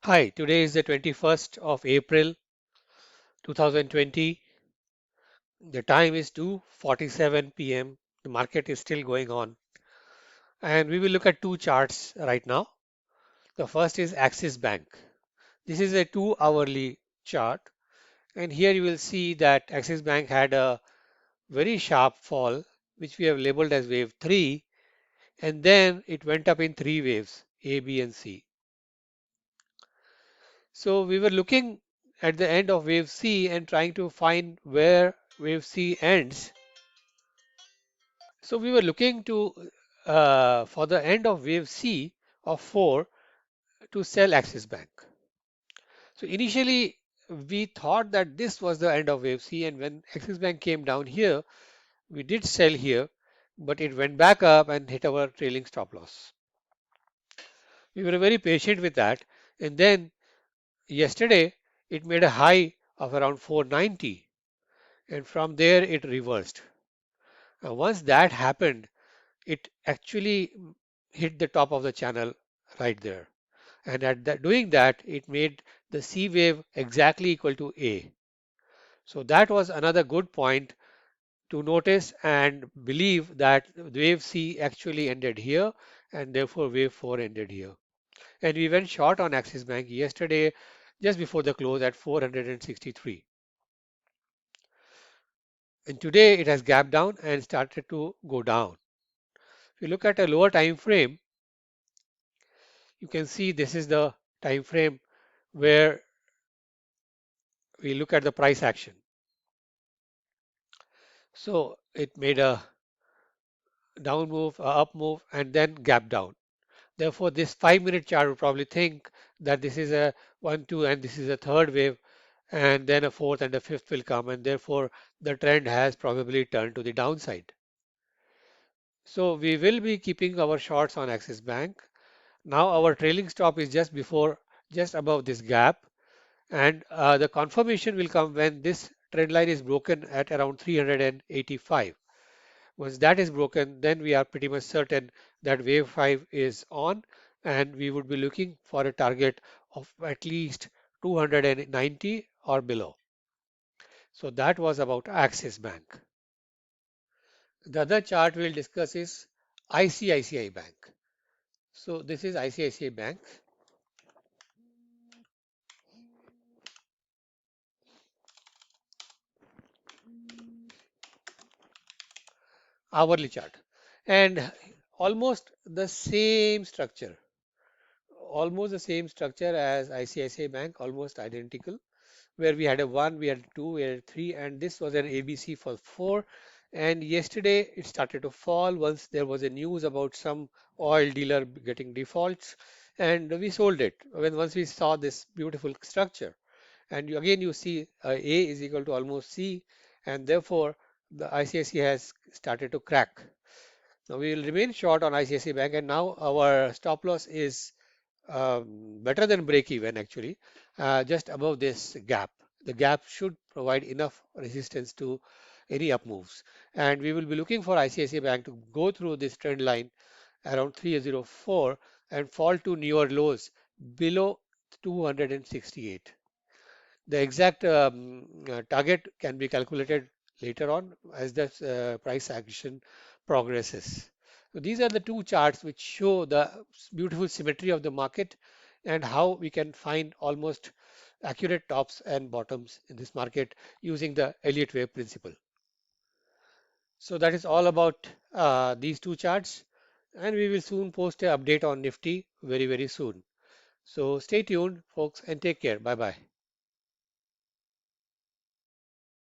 Hi, today is the 21st of April 2020. The time is 2:47 p.m. The market is still going on. And we will look at two charts right now. The first is Axis Bank. This is a 2 hourly chart. And here you will see that Axis Bank had a very sharp fall, which we have labeled as wave 3. And then it went up in three waves, A, B, and C. So we were looking at the end of wave C and trying to find where wave C ends. So we were looking to for the end of wave C of 4 to sell Axis Bank. So initially we thought that this was the end of wave C, and when Axis Bank came down here, we did sell here, but it went back up and hit our trailing stop loss. We were very patient with that, and then yesterday it made a high of around 490, and from there it reversed. Once that happened, it actually hit the top of the channel right there. And doing that, it made the C wave exactly equal to A. So that was another good point to notice and believe that wave C actually ended here, and therefore wave 4 ended here. And we went short on Axis Bank yesterday just before the close at 463. And today it has gapped down and started to go down. If you look at a lower time frame, you can see this is the time frame where we look at the price action. So it made a down move, a up move, and then gap down. Therefore, this 5 minute chart would probably think that this is a 1, 2, and this is a third wave, and then a fourth and a fifth will come, and therefore the trend has probably turned to the downside. So we will be keeping our shorts on Axis Bank. Now our trailing stop is just above this gap, and the confirmation will come when this trend line is broken at around 385. Once that is broken, then we are pretty much certain that wave 5 is on, and we would be looking for a target of at least 290 or below. So that was about Axis Bank. The other chart we'll discuss is ICICI Bank. So this is ICICI Bank, hourly chart, and almost the same structure as ICICI Bank, almost identical, where we had a 1, we had a 2, we had a 3, and this was an ABC for 4. And yesterday it started to fall once there was a news about some oil dealer getting defaults, and we sold it when once we saw this beautiful structure. And again you see A is equal to almost C, and therefore the ICICI has started to crack. Now we will remain short on ICICI Bank, and now our stop loss is better than break even actually, just above this gap. The gap should provide enough resistance to any up moves. And we will be looking for ICICI Bank to go through this trend line around 304 and fall to newer lows below 268. The exact target can be calculated later on as the price action progresses. So these are the two charts which show the beautiful symmetry of the market and how we can find almost accurate tops and bottoms in this market using the Elliott wave principle. So that is all about these two charts, and we will soon post an update on Nifty very soon. So stay tuned folks and take care. Bye bye.